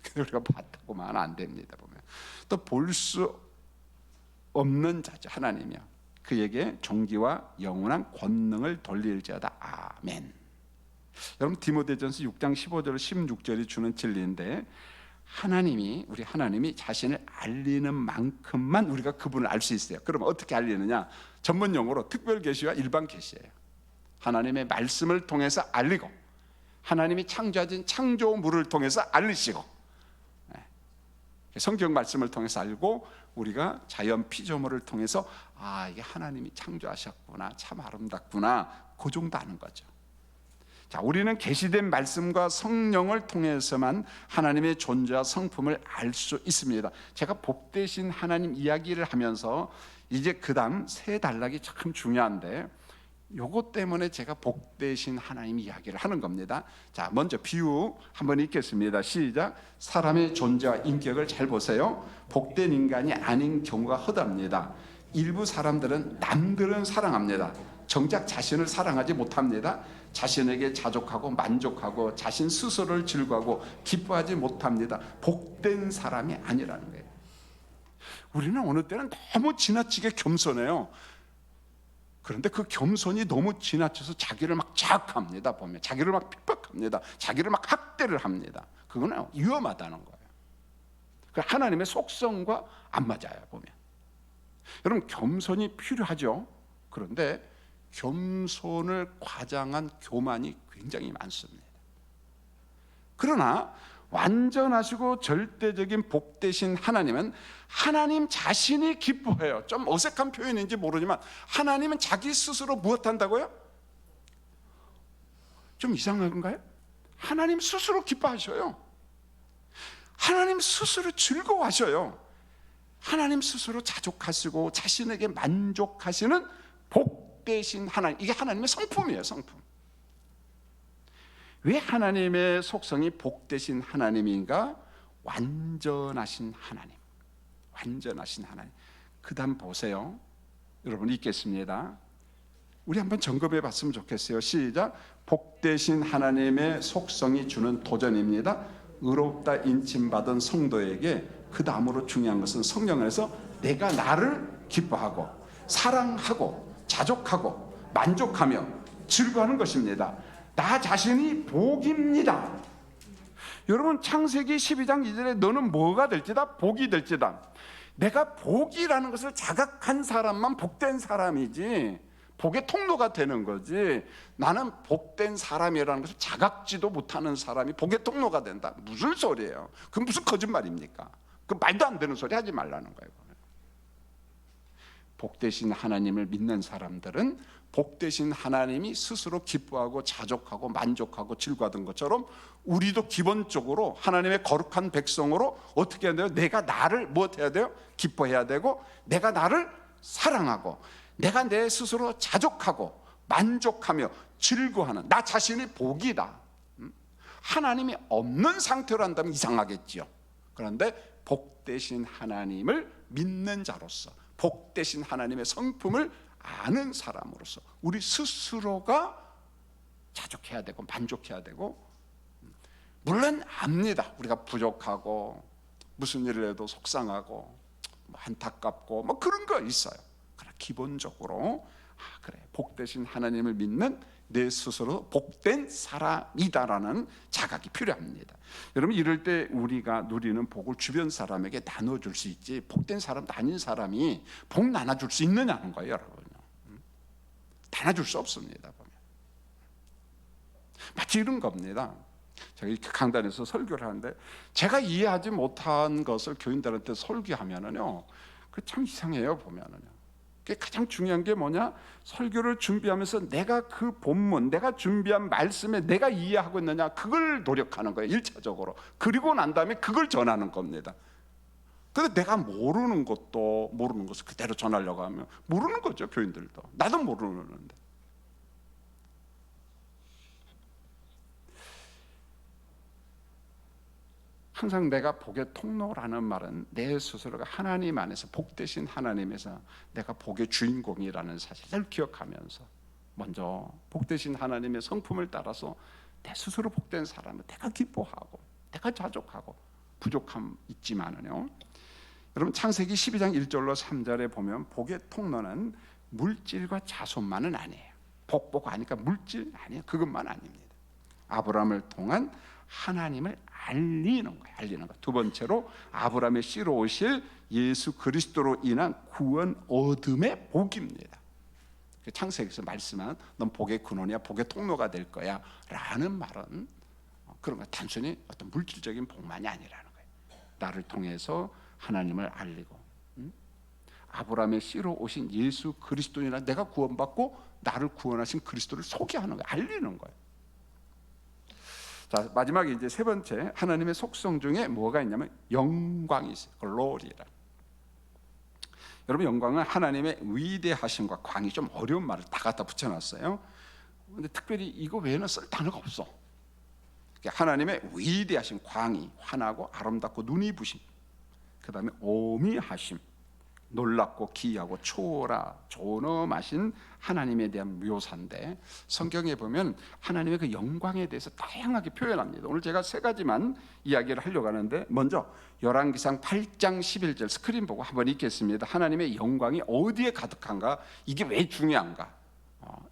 근데 우리가 봤다고만 안 됩니다. 보면 또 볼 수 없는 자죠. 하나님이요. 그에게 존귀와 영원한 권능을 돌릴지어다. 아멘. 여러분, 디모데전서 6장 15절 16절이 주는 진리인데, 우리 하나님이 자신을 알리는 만큼만 우리가 그분을 알 수 있어요. 그러면 어떻게 알리느냐? 전문 용어로 특별 계시와 일반 계시예요. 하나님의 말씀을 통해서 알리고, 하나님이 창조하신 창조물을 통해서 알리시고, 성경 말씀을 통해서 알고, 우리가 자연 피조물을 통해서 이게 하나님이 창조하셨구나, 참 아름답구나, 그 정도 아는 거죠. 자, 우리는 계시된 말씀과 성령을 통해서만 하나님의 존재와 성품을 알 수 있습니다. 제가 복되신 하나님 이야기를 하면서 이제 그 다음 세 단락이 참 중요한데, 요것 때문에 제가 복되신 하나님 이야기를 하는 겁니다. 자, 먼저 비유 한번 읽겠습니다. 시작. 사람의 존재와 인격을 잘 보세요. 복된 인간이 아닌 경우가 허다합니다. 일부 사람들은 남들은 사랑합니다. 정작 자신을 사랑하지 못합니다. 자신에게 자족하고 만족하고 자신 스스로를 즐거워하고 기뻐하지 못합니다. 복된 사람이 아니라는 거예요. 우리는 어느 때는 너무 지나치게 겸손해요. 그런데 그 겸손이 너무 지나쳐서 자기를 막 자학합니다. 보면 자기를 막 핍박합니다. 자기를 막 학대를 합니다. 그거는 위험하다는 거예요. 하나님의 속성과 안 맞아요. 보면 여러분, 겸손이 필요하죠. 그런데 겸손을 과장한 교만이 굉장히 많습니다. 그러나 완전하시고 절대적인 복되신 하나님은 하나님 자신이 기뻐해요. 좀 어색한 표현인지 모르지만 하나님은 자기 스스로 무엇한다고요? 좀 이상한가요? 하나님 스스로 기뻐하셔요. 하나님 스스로 즐거워하셔요. 하나님 스스로 자족하시고 자신에게 만족하시는 복되신 하나님, 이게 하나님의 성품이에요. 성품. 왜 하나님의 속성이 복되신 하나님인가? 완전하신 하나님. 완전하신 하나님. 그 다음 보세요. 여러분 읽겠습니다. 우리 한번 점검해 봤으면 좋겠어요. 시작. 복되신 하나님의 속성이 주는 도전입니다. 의롭다 인침받은 성도에게 그 다음으로 중요한 것은 성령 안에서 내가 나를 기뻐하고 사랑하고 자족하고 만족하며 즐거워하는 것입니다. 나 자신이 복입니다. 여러분, 창세기 12장 2절에 너는 뭐가 될지다? 복이 될지다. 내가 복이라는 것을 자각한 사람만 복된 사람이지, 복의 통로가 되는 거지, 나는 복된 사람이라는 것을 자각지도 못하는 사람이 복의 통로가 된다. 무슨 소리예요? 그건 무슨 거짓말입니까? 그 말도 안 되는 소리 하지 말라는 거예요. 복되신 하나님을 믿는 사람들은 복되신 하나님이 스스로 기뻐하고 자족하고 만족하고 즐거워하던 것처럼 우리도 기본적으로 하나님의 거룩한 백성으로 어떻게 해야 돼요? 내가 나를 무엇해야 돼요? 기뻐해야 되고, 내가 나를 사랑하고, 내가 내 스스로 자족하고 만족하며 즐거워하는 나 자신이 복이다. 하나님이 없는 상태로 한다면 이상하겠지요. 그런데 복되신 하나님을 믿는 자로서, 복되신 하나님의 성품을 아는 사람으로서 우리 스스로가 자족해야 되고 만족해야 되고, 물론 압니다. 우리가 부족하고 무슨 일을 해도 속상하고 안타깝고 그런 거 있어요. 그러나 기본적으로 그래, 복되신 하나님을 믿는 내 스스로 복된 사람이다라는 자각이 필요합니다. 여러분, 이럴 때 우리가 누리는 복을 주변 사람에게 나눠줄 수 있지, 복된 사람도 아닌 사람이 복 나눠줄 수 있느냐는 거예요. 여러분, 나눠줄 수 없습니다. 보면 마치 이런 겁니다. 제가 이렇게 강단에서 설교를 하는데 제가 이해하지 못한 것을 교인들한테 설교하면은요, 그 참 이상해요. 보면은요, 그게 가장 중요한 게 뭐냐? 설교를 준비하면서 내가 그 본문, 내가 준비한 말씀에 내가 이해하고 있느냐, 그걸 노력하는 거예요. 1차적으로. 그리고 난 다음에 그걸 전하는 겁니다. 근데 내가 모르는 것을 그대로 전하려고 하면 모르는 거죠. 교인들도. 나도 모르는데. 항상 내가 복의 통로라는 말은 내 스스로가 하나님 안에서, 복되신 하나님에서 내가 복의 주인공이라는 사실을 기억하면서 먼저 복되신 하나님의 성품을 따라서 내 스스로 복된 사람은 내가 기뻐하고 내가 자족하고, 부족함 있지만은요, 여러분 창세기 12장 1절로 3절에 보면 복의 통로는 물질과 자손만은 아니에요. 복하니까 물질 아니에요. 그것만 아닙니다. 아브라함을 통한 하나님을 알리는 거예요. 알리는 거. 두 번째로 아브라함의 씨로 오실 예수 그리스도로 인한 구원 얻음의 복입니다. 창세기에서 말씀한 넌 복의 근원이야, 복의 통로가 될 거야 라는 말은 그런 거 단순히 어떤 물질적인 복만이 아니라는 거예요. 나를 통해서 하나님을 알리고 아브라함의 씨로 오신 예수 그리스도니라 내가 구원받고 나를 구원하신 그리스도를 소개하는 거예요. 알리는 거예요. 자, 마지막에 이제 세 번째 하나님의 속성 중에 뭐가 있냐면 영광이 있어요. 글로리라. 여러분, 영광은 하나님의 위대하심과 광이, 좀 어려운 말을 다 갖다 붙여놨어요. 근데 특별히 이거 외에는 쓸 단어가 없어. 하나님의 위대하심, 광이, 환하고 아름답고 눈이 부심, 그 다음에 오미하심, 놀랍고 기이하고 존엄하신 하나님에 대한 묘사인데, 성경에 보면 하나님의 그 영광에 대해서 다양하게 표현합니다. 오늘 제가 세 가지만 이야기를 하려고 하는데, 먼저 열왕기상 8장 11절 스크린 보고 한번 읽겠습니다. 하나님의 영광이 어디에 가득한가, 이게 왜 중요한가,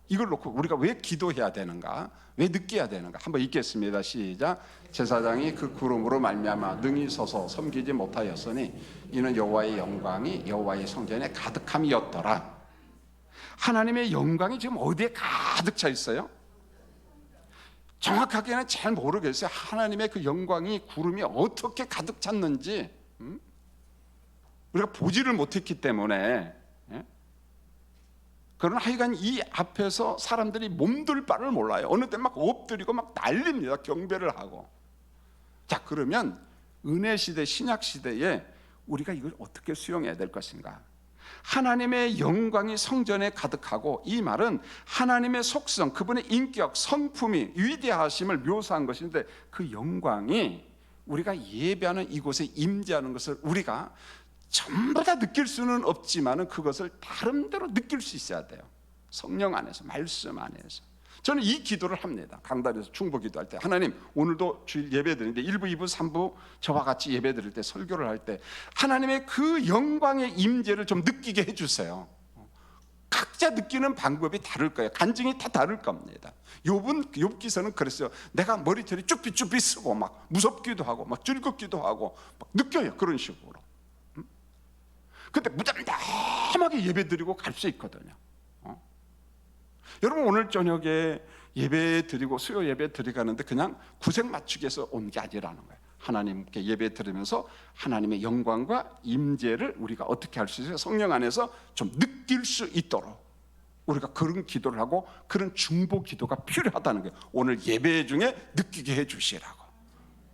이걸 놓고 우리가 왜 기도해야 되는가, 왜 느껴야 되는가 한번 읽겠습니다. 시작. 제사장이 그 구름으로 말미암아 능히 서서 섬기지 못하였으니 이는 여호와의 영광이 여호와의 성전에 가득함이었더라. 하나님의 영광이 지금 어디에 가득 차 있어요? 정확하게는 잘 모르겠어요. 하나님의 그 영광이, 구름이 어떻게 가득 찼는지 우리가 보지를 못했기 때문에. 그러나 하여간 이 앞에서 사람들이 몸둘 바를 몰라요. 어느 때 막 엎드리고 막 난립니다. 경배를 하고. 자, 그러면 은혜 시대, 신약 시대에 우리가 이걸 어떻게 수용해야 될 것인가? 하나님의 영광이 성전에 가득하고, 이 말은 하나님의 속성, 그분의 인격, 성품이, 위대하심을 묘사한 것인데, 그 영광이 우리가 예배하는 이곳에 임재하는 것을 우리가 전부 다 느낄 수는 없지만 그것을 나름대로 느낄 수 있어야 돼요. 성령 안에서, 말씀 안에서. 저는 이 기도를 합니다. 강단에서 중보 기도할 때, 하나님 오늘도 주일 예배 드리는데 1부, 2부, 3부 저와 같이 예배 드릴 때, 설교를 할 때 하나님의 그 영광의 임재를 좀 느끼게 해주세요. 각자 느끼는 방법이 다를 거예요. 간증이 다 다를 겁니다. 욥기서는 그랬어요. 내가 머리털이 쭈삐쭈삐 쓰고 막 무섭기도 하고 막 즐겁기도 하고 막 느껴요. 그런 식으로. 근데 무덤덤하게 예배드리고 갈 수 있거든요. 여러분, 오늘 저녁에 예배 드리고 수요 예배 드리가는데 그냥 구색 맞추기 위해서 온 게 아니라는 거예요. 하나님께 예배 드리면서 하나님의 영광과 임재를 우리가 어떻게 할 수 있어요? 성령 안에서 좀 느낄 수 있도록 우리가 그런 기도를 하고 그런 중보 기도가 필요하다는 거예요. 오늘 예배 중에 느끼게 해주시라고,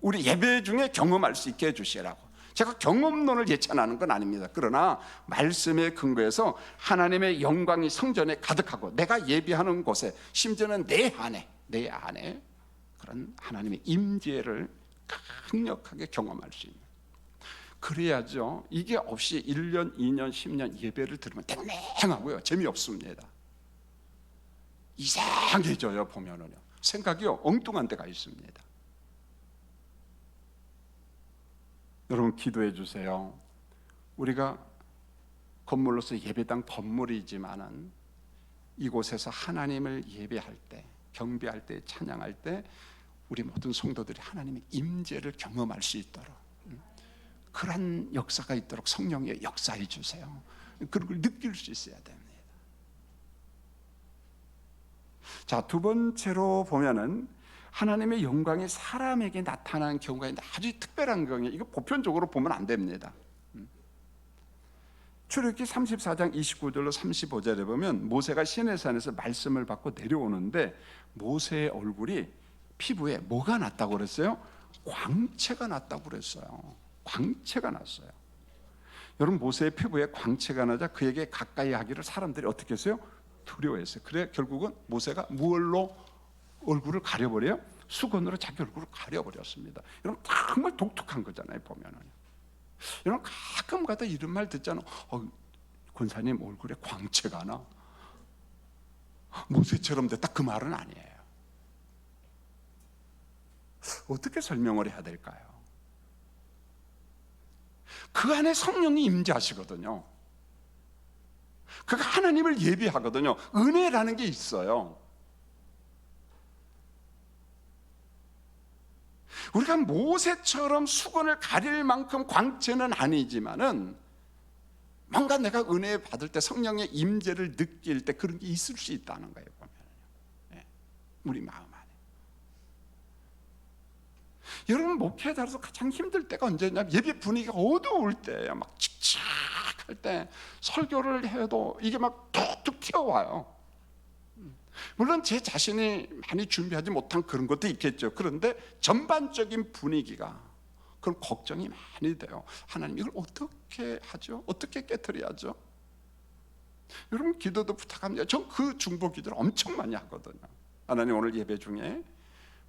우리 예배 중에 경험할 수 있게 해주시라고. 제가 경험론을 예찬하는 건 아닙니다. 그러나 말씀에 근거해서 하나님의 영광이 성전에 가득하고 내가 예배하는 곳에, 심지어는 내 안에 그런 하나님의 임재를 강력하게 경험할 수 있는, 그래야죠. 이게 없이 1년, 2년, 10년 예배를 들으면 땡땡하고요, 재미없습니다. 이상해져요. 보면은요, 생각이요 엉뚱한 데가 있습니다. 여러분, 기도해 주세요. 우리가 건물로서 예배당 건물이지만은 이곳에서 하나님을 예배할 때, 경배할 때, 찬양할 때 우리 모든 성도들이 하나님의 임재를 경험할 수 있도록, 그런 역사가 있도록 성령의 역사해 주세요. 그런 걸 느낄 수 있어야 됩니다. 자, 두 번째로 보면은 하나님의 영광이 사람에게 나타나는 경우가 있는데 아주 특별한 경우에, 이거 보편적으로 보면 안 됩니다. 출애굽기 34장 29절로 35절에 보면 모세가 시내산에서 말씀을 받고 내려오는데 모세의 얼굴이, 피부에 뭐가 났다고 그랬어요? 광채가 났다고 그랬어요. 광채가 났어요. 여러분, 모세의 피부에 광채가 나자 그에게 가까이 하기를 사람들이 어떻게 했어요? 두려워했어요. 그래 결국은 모세가 무얼로 얼굴을 가려버려요? 수건으로 자기 얼굴을 가려버렸습니다. 여러분, 정말 독특한 거잖아요. 보면은 여러분, 가끔가다 이런 말 듣잖아요. 권사님 얼굴에 광채가 나, 모세처럼 됐다, 그 말은 아니에요. 어떻게 설명을 해야 될까요? 그 안에 성령이 임재하시거든요. 그가 하나님을 예비하거든요. 은혜라는 게 있어요. 우리가 모세처럼 수건을 가릴 만큼 광채는 아니지만은 뭔가 내가 은혜 받을 때 성령의 임재를 느낄 때 그런 게 있을 수 있다는 거예요. 보면요. 우리 마음 안에. 여러분 목회자로서 가장 힘들 때가 언제냐면 예배 분위기가 어두울 때야. 막 칙칙할 때 설교를 해도 이게 막 툭툭 튀어와요. 물론 제 자신이 많이 준비하지 못한 그런 것도 있겠죠. 그런데 전반적인 분위기가 그럼 걱정이 많이 돼요. 하나님 이걸 어떻게 하죠? 어떻게 깨트려야죠? 여러분 기도도 부탁합니다. 전 그 중보 기도를 엄청 많이 하거든요. 하나님 오늘 예배 중에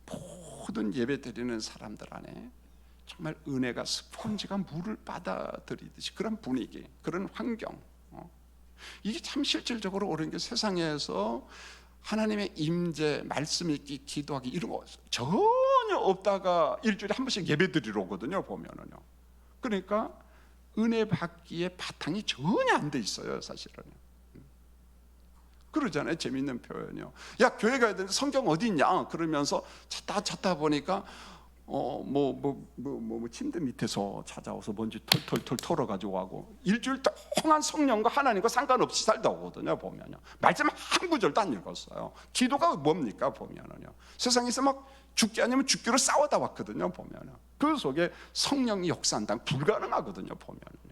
모든 예배 드리는 사람들 안에 정말 은혜가 스펀지가 물을 받아들이듯이 그런 분위기, 그런 환경, 이게 참 실질적으로 옳은 게 세상에서 하나님의 임재, 말씀 읽기, 기도하기 이런 거 전혀 없다가 일주일에 한 번씩 예배 드리러 오거든요. 보면은요. 그러니까 은혜 받기에 바탕이 전혀 안 돼 있어요, 사실은. 그러잖아요. 재밌는 표현이요. 야, 교회 가야 되는데 성경 어디 있냐? 그러면서 찾다 보니까 침대 밑에서 찾아와서 먼지 털털털 털어가지고 하고 일주일 동안 성령과 하나님과 상관없이 살다 오거든요. 보면요. 말씀 한 구절도 안 읽었어요. 기도가 뭡니까? 보면은요. 세상에서 막 죽기 아니면 죽기로 싸우다 왔거든요. 보면요. 그 속에 성령이 역사한다면 불가능하거든요. 보면은요.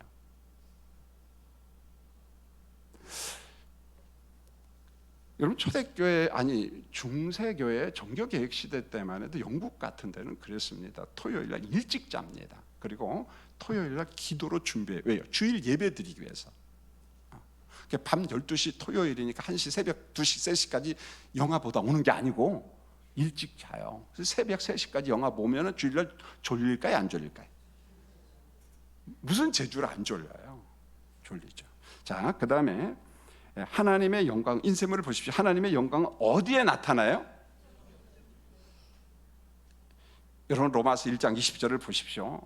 여러분 초대교회 아니 중세교회 종교개혁 시대 때만 해도 영국 같은 데는 그랬습니다. 토요일날 일찍 잡니다. 그리고 토요일날 기도로 준비해요. 왜요? 주일 예배 드리기 위해서. 밤 12시 토요일이니까 1시 새벽 2시 3시까지 영화 보다 오는 게 아니고 일찍 자요. 그래서 새벽 3시까지 영화 보면 주일날 졸릴까요? 안 졸릴까요? 무슨 재주를 안 졸려요? 졸리죠. 자, 그 다음에 하나님의 영광, 인쇄물을 보십시오. 하나님의 영광은 어디에 나타나요? 여러분 로마서 1장 20절을 보십시오.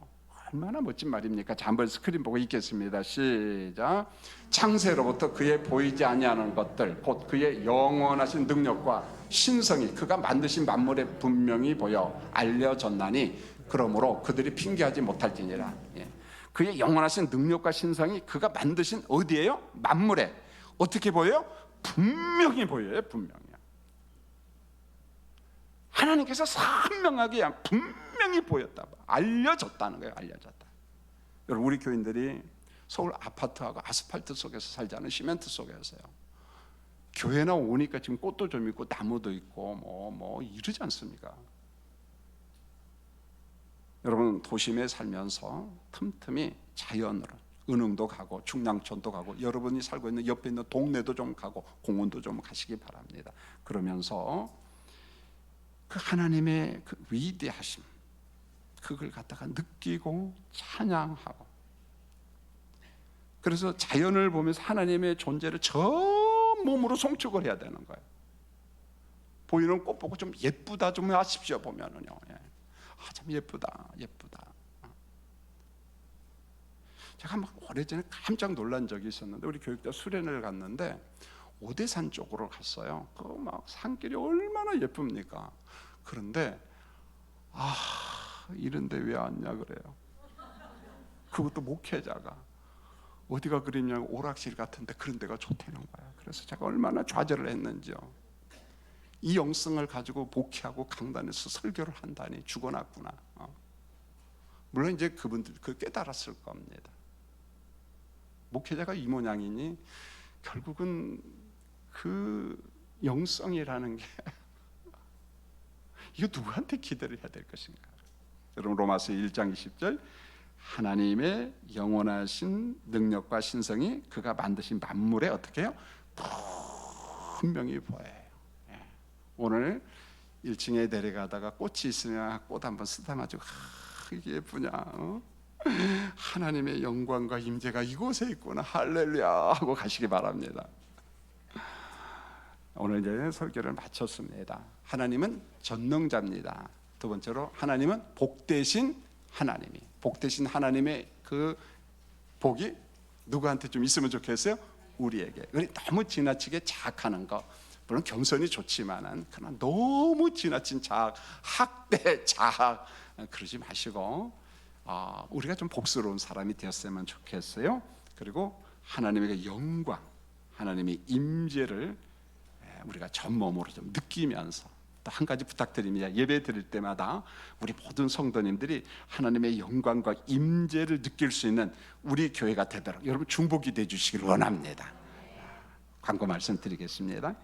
얼마나 멋진 말입니까? 자, 한번 스크린 보고 읽겠습니다. 시작. 창세로부터 그의 보이지 아니하는 것들 곧 그의 영원하신 능력과 신성이 그가 만드신 만물에 분명히 보여 알려졌나니 그러므로 그들이 핑계하지 못할지니라. 그의 영원하신 능력과 신성이 그가 만드신 어디예요? 만물에 어떻게 보여요? 분명히 보여요. 분명히. 하나님께서 선명하게 분명히 보였다. 알려졌다는 거예요. 알려졌다. 여러분 우리 교인들이 서울 아파트하고 아스팔트 속에서 살지 않은 시멘트 속에서요. 교회나 오니까 지금 꽃도 좀 있고 나무도 있고 뭐 이러지 않습니까? 여러분 도심에 살면서 틈틈이 자연으로 은흥도 가고 중랑천도 가고 여러분이 살고 있는 옆에 있는 동네도 좀 가고 공원도 좀 가시기 바랍니다. 그러면서 그 하나님의 그 위대하심 그걸 갖다가 느끼고 찬양하고 그래서 자연을 보면서 하나님의 존재를 전 몸으로 송축을 해야 되는 거예요. 보이는 꽃 보고 좀 예쁘다 좀 하십시오. 보면은요. 참 예쁘다. 제가 막 오래전에 깜짝 놀란 적이 있었는데 우리 교육자 수련회를 갔는데 오대산 쪽으로 갔어요. 그 막 산길이 얼마나 예쁩니까? 그런데 이런데 왜 왔냐 그래요. 그것도 목회자가 어디가 그랬냐고 오락실 같은데 그런 데가 좋다는 거야. 그래서 제가 얼마나 좌절을 했는지요. 이 영성을 가지고 목회하고 강단에서 설교를 한다니 죽어났구나. 물론 이제 그분들 그 깨달았을 겁니다. 목회자가 이 모양이니 결국은 그 영성이라는 게 이거 누구한테 기대를 해야 될 것인가? 여러분 로마서 1장 20절 하나님의 영원하신 능력과 신성이 그가 만드신 만물에 어떻게 해요? 분명히 보여요. 오늘 1층에 내려가다가 꽃이 있으면 꽃 한번 쓰다마지고 이게 예쁘냐? 하나님의 영광과 임재가 이곳에 있구나. 할렐루야 하고 가시기 바랍니다. 오늘 이제 설교를 마쳤습니다. 하나님은 전능자입니다. 두 번째로 하나님은 복되신 하나님의 그 복이 누구한테 좀 있으면 좋겠어요? 우리에게. 너무 지나치게 자학하는 거 물론 겸손이 좋지만은 그러나 너무 지나친 자학, 학대, 자학 그러지 마시고 우리가 좀 복스러운 사람이 되었으면 좋겠어요. 그리고 하나님의 영광, 하나님의 임재를 우리가 전몸으로 좀 느끼면서, 또 한 가지 부탁드립니다. 예배 드릴 때마다 우리 모든 성도님들이 하나님의 영광과 임재를 느낄 수 있는 우리 교회가 되도록 여러분 중복이 돼 주시길 원합니다. 광고 말씀드리겠습니다.